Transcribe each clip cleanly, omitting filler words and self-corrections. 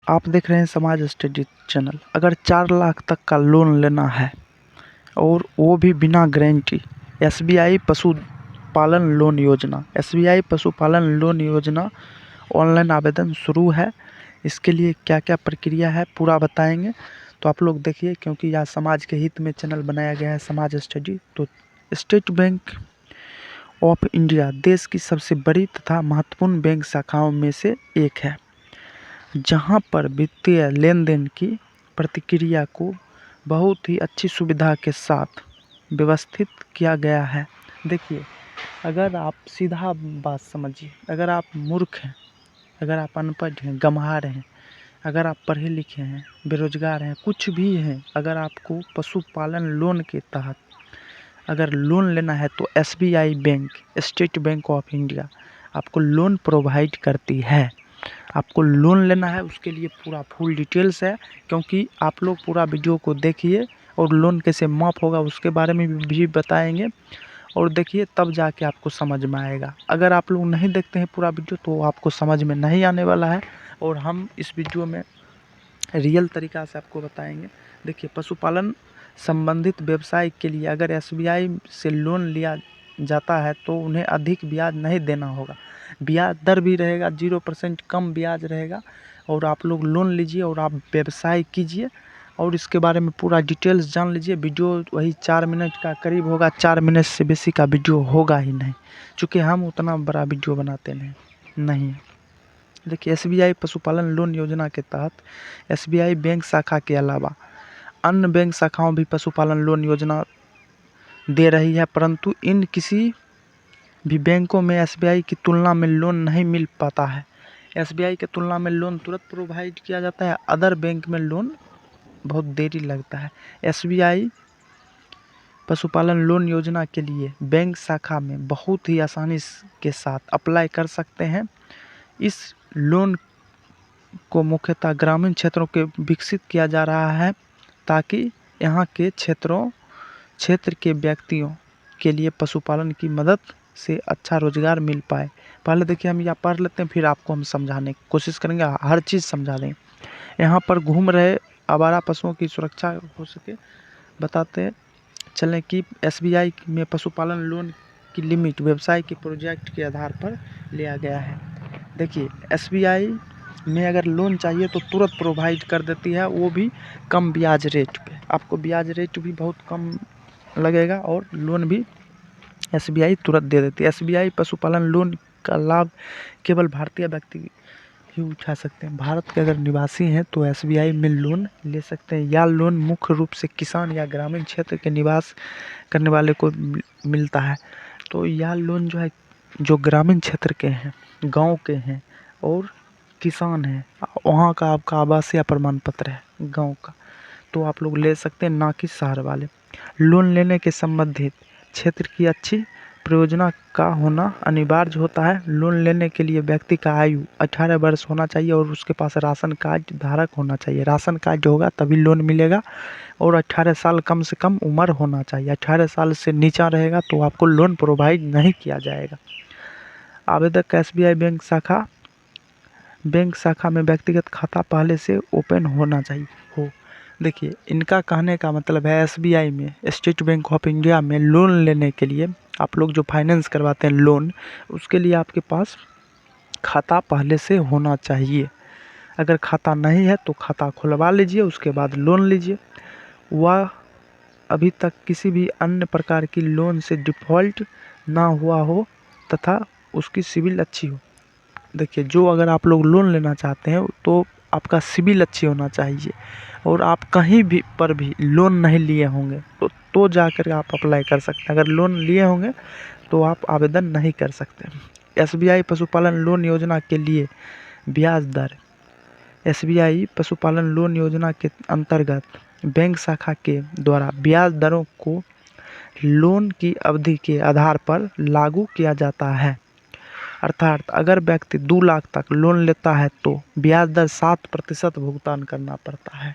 आप देख रहे हैं समाज स्टडी चैनल। अगर 4 लाख तक का लोन लेना है और वो भी बिना गारंटी, एसबीआई पशुपालन लोन योजना, एसबीआई पशुपालन लोन योजना ऑनलाइन आवेदन शुरू है। इसके लिए क्या क्या प्रक्रिया है पूरा बताएंगे, तो आप लोग देखिए, क्योंकि यह समाज के हित में चैनल बनाया गया है समाज स्टडी। तो स्टेट बैंक ऑफ इंडिया देश की सबसे बड़ी तथा महत्वपूर्ण बैंक शाखाओं में से एक है, जहां पर वित्तीय लेन देन की प्रक्रिया को बहुत ही अच्छी सुविधा के साथ व्यवस्थित किया गया है। देखिए, अगर आप सीधा बात समझिए, अगर आप मूर्ख हैं, अगर आप अनपढ़ हैं, गंवार हैं, अगर आप पढ़े लिखे हैं, बेरोजगार हैं, कुछ भी हैं, अगर आपको पशुपालन लोन के तहत अगर लोन लेना है तो SBI bank, state bank of India आपको लोन प्रोवाइड करती है। आपको लोन लेना है, उसके लिए पूरा फुल डिटेल्स है, क्योंकि आप लोग पूरा वीडियो को देखिए और लोन कैसे माफ़ होगा उसके बारे में भी बताएंगे। और देखिए, तब जाके आपको समझ में आएगा। अगर आप लोग नहीं देखते हैं पूरा वीडियो तो आपको समझ में नहीं आने वाला है, और हम इस वीडियो में रियल तरीक़ा से आपको बताएंगे। देखिए, पशुपालन संबंधित व्यवसाय के लिए अगर एसबीआई से लोन लिया जाता है तो उन्हें अधिक ब्याज नहीं देना होगा। ब्याज दर भी रहेगा 0%, कम ब्याज रहेगा, और आप लोग लोन लीजिए और आप व्यवसाय कीजिए और इसके बारे में पूरा डिटेल्स जान लीजिए। वीडियो वही 4 मिनट का करीब होगा, 4 मिनट से बेसी का वीडियो होगा ही नहीं, चूँकि हम उतना बड़ा वीडियो बनाते नहीं। देखिए, एसबीआई पशुपालन लोन योजना के तहत एसबीआई बैंक शाखा के अलावा अन्य बैंक शाखाओं भी पशुपालन लोन योजना दे रही है, परंतु इन किसी भी बैंकों में एसबीआई की तुलना में लोन नहीं मिल पाता है। एसबीआई की तुलना में लोन तुरंत प्रोवाइड किया जाता है, अदर बैंक में लोन बहुत देरी लगता है। एसबीआई पशुपालन लोन योजना के लिए बैंक शाखा में बहुत ही आसानी के साथ अप्लाई कर सकते हैं। इस लोन को मुख्यतः ग्रामीण क्षेत्रों के विकसित किया जा रहा है, ताकि यहाँ के क्षेत्र के व्यक्तियों के लिए पशुपालन की मदद से अच्छा रोजगार मिल पाए। पहले देखिए, हम यहाँ पढ़ लेते हैं, फिर आपको हम समझाने की कोशिश करेंगे, हर चीज़ समझा देंगे। यहाँ पर घूम रहे आवारा पशुओं की सुरक्षा हो सके बताते चलें कि एसबीआई में पशुपालन लोन की लिमिट व्यवसाय के प्रोजेक्ट के आधार पर लिया गया है। देखिए, एसबीआई में अगर लोन चाहिए तो तुरंत प्रोवाइड कर देती है, वो भी कम ब्याज रेट पे। आपको ब्याज रेट भी बहुत कम लगेगा और लोन भी एसबीआई तुरंत दे देती है। एसबीआई पशुपालन लोन का लाभ केवल भारतीय व्यक्ति ही उठा सकते हैं। भारत के अगर निवासी हैं तो एसबीआई में लोन ले सकते हैं। यह लोन मुख्य रूप से किसान या ग्रामीण क्षेत्र के निवास करने वाले को मिलता है। तो यह लोन जो है, जो ग्रामीण क्षेत्र के हैं, गांव के हैं और किसान हैं, वहाँ का आपका आवासीय प्रमाण पत्र है गांव का, तो आप लोग ले सकते हैं, ना कि शहर वाले। लोन लेने के संबंधित क्षेत्र की अच्छी परियोजना का होना अनिवार्य होता है। लोन लेने के लिए व्यक्ति का आयु 18 वर्ष होना चाहिए और उसके पास राशन कार्ड धारक होना चाहिए। राशन कार्ड होगा तभी लोन मिलेगा, और 18 साल कम से कम उम्र होना चाहिए। 18 साल से नीचा रहेगा तो आपको लोन प्रोवाइड नहीं किया जाएगा। आवेदक एसबीआई बैंक शाखा में व्यक्तिगत खाता पहले से ओपन होना चाहिए हो। देखिए, इनका कहने का मतलब है एसबीआई में, स्टेट बैंक ऑफ इंडिया में लोन लेने के लिए आप लोग जो फाइनेंस करवाते हैं लोन, उसके लिए आपके पास खाता पहले से होना चाहिए। अगर खाता नहीं है तो खाता खुलवा लीजिए, उसके बाद लोन लीजिए। वह अभी तक किसी भी अन्य प्रकार की लोन से डिफ़ॉल्ट ना हुआ हो तथा उसकी सिविल अच्छी हो। देखिए, जो अगर आप लोग लोन लेना चाहते हैं तो आपका सिविल अच्छी होना चाहिए, और आप कहीं भी पर भी लोन नहीं लिए होंगे तो जाकर आप अप्लाई कर सकते हैं। अगर लोन लिए होंगे तो आप आवेदन नहीं कर सकते। एसबीआई पशुपालन लोन योजना के लिए ब्याज दर। एसबीआई पशुपालन लोन योजना के अंतर्गत बैंक शाखा के द्वारा ब्याज दरों को लोन की अवधि के आधार पर लागू किया जाता है। अर्थात अगर व्यक्ति 2 लाख तक लोन लेता है तो ब्याज दर 7% भुगतान करना पड़ता है।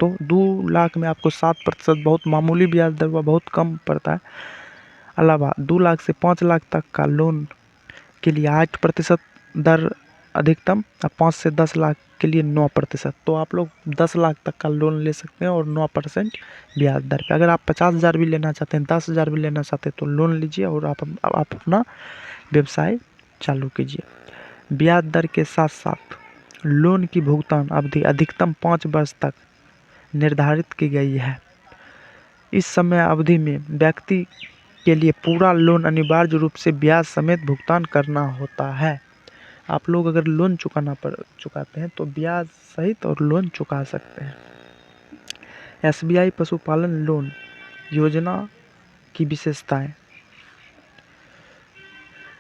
तो 2 लाख में आपको 7% बहुत मामूली ब्याज दर व बहुत कम पड़ता है। अलावा 2 लाख से 5 लाख तक का लोन के लिए 8% दर अधिकतम, और 5 से 10 लाख उसके लिए 9%। तो आप लोग 10 लाख तक का लोन ले सकते हैं और 9% ब्याज दर पे। अगर आप 50,000 भी लेना चाहते हैं, 10,000 भी लेना चाहते हैं तो लोन लीजिए और आप अपना व्यवसाय चालू कीजिए। ब्याज दर के साथ साथ लोन की भुगतान अवधि अधिकतम 5 वर्ष तक निर्धारित की गई है। इस समय अवधि में व्यक्ति के लिए पूरा लोन अनिवार्य रूप से ब्याज समेत भुगतान करना होता है। आप लोग अगर लोन चुकाते हैं तो ब्याज सहित और लोन चुका सकते हैं। एसबीआई पशुपालन लोन योजना की विशेषताएं।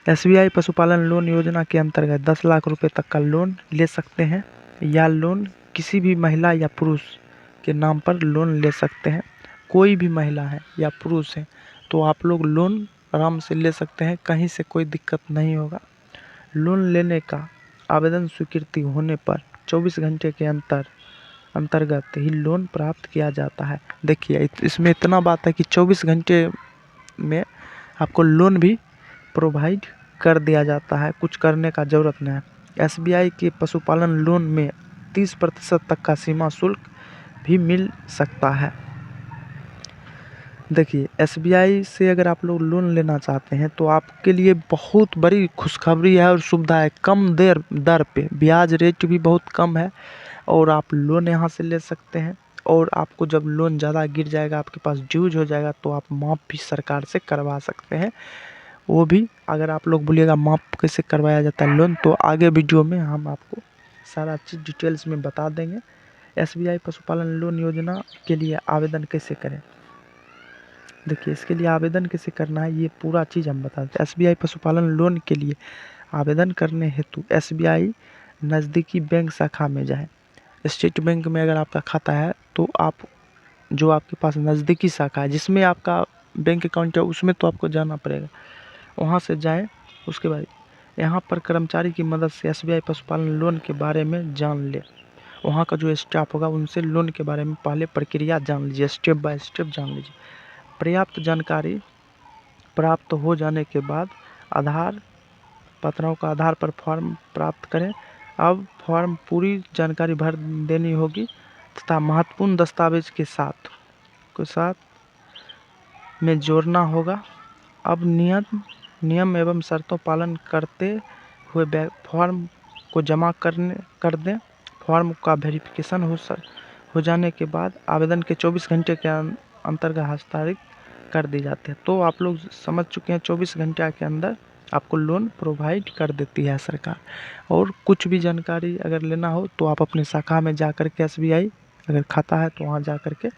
एसबीआई पशुपालन लोन योजना के अंतर्गत 10 लाख रुपए तक का लोन ले सकते हैं या लोन किसी भी महिला या पुरुष के नाम पर लोन ले सकते हैं। कोई भी महिला है या पुरुष है तो आप लोग लोन आराम से ले सकते हैं, कहीं से कोई दिक्कत नहीं होगा। लोन लेने का आवेदन स्वीकृति होने पर 24 घंटे के अंतर्गत ही लोन प्राप्त किया जाता है। देखिए इसमें इतना बात है कि 24 घंटे में आपको लोन भी प्रोवाइड कर दिया जाता है, कुछ करने का ज़रूरत नहीं है। एसबीआई के पशुपालन लोन में 30% तक का सीमा शुल्क भी मिल सकता है। देखिए एसबीआई से अगर आप लोग लोन लेना चाहते हैं तो आपके लिए बहुत बड़ी खुशखबरी है और सुविधा है। कम दर पे ब्याज रेट भी बहुत कम है और आप लोन यहाँ से ले सकते हैं। और आपको जब लोन ज़्यादा गिर जाएगा, आपके पास ड्यूज हो जाएगा, तो आप माफ़ भी सरकार से करवा सकते हैं। वो भी अगर आप लोग बोलिएगा माफ़ कैसे करवाया जाता है लोन, तो आगे वीडियो में हम आपको सारा चीज़ डिटेल्स में बता देंगे। एसबीआई पशुपालन लोन योजना के लिए आवेदन कैसे करें, देखिए इसके लिए आवेदन कैसे करना है ये पूरा चीज़ हम बताते हैं। एसबीआई पशुपालन लोन के लिए आवेदन करने हेतु एसबीआई नज़दीकी बैंक शाखा में जाएं। स्टेट बैंक में अगर आपका खाता है तो आप जो आपके पास नज़दीकी शाखा है जिसमें आपका बैंक अकाउंट है उसमें तो आपको जाना पड़ेगा, वहाँ से जाएं। उसके बाद यहाँ पर कर्मचारी की मदद से एसबीआई पशुपालन लोन के बारे में जान लें। वहाँ का जो स्टाफ होगा उनसे लोन के बारे में पहले प्रक्रिया जान लीजिए, स्टेप बाय स्टेप जान लीजिए। पर्याप्त जानकारी प्राप्त हो जाने के बाद आधार पत्रों का आधार पर फॉर्म प्राप्त करें। अब फॉर्म पूरी जानकारी भर देनी होगी तथा महत्वपूर्ण दस्तावेज के साथ में जोड़ना होगा। अब नियम एवं शर्तों पालन करते हुए फॉर्म को जमा कर दें। फॉर्म का वेरिफिकेशन हो जाने के बाद आवेदन के 24 घंटे के अंतर्गत हस्तांतरित कर दी जाती है। तो आप लोग समझ चुके हैं 24 घंटे के अंदर आपको लोन प्रोवाइड कर देती है सरकार। और कुछ भी जानकारी अगर लेना हो तो आप अपने शाखा में जा कर के एसबीआई अगर खाता है तो वहाँ जा कर के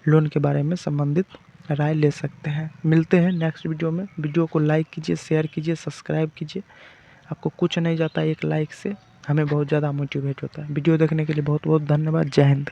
लोन के बारे में संबंधित राय ले सकते हैं। मिलते हैं नेक्स्ट वीडियो में। वीडियो को लाइक कीजिए, शेयर कीजिए, सब्सक्राइब कीजिए। आपको कुछ नहीं जाता, एक लाइक से हमें बहुत ज़्यादा मोटिवेट होता है। वीडियो देखने के लिए बहुत बहुत धन्यवाद। जय हिंद।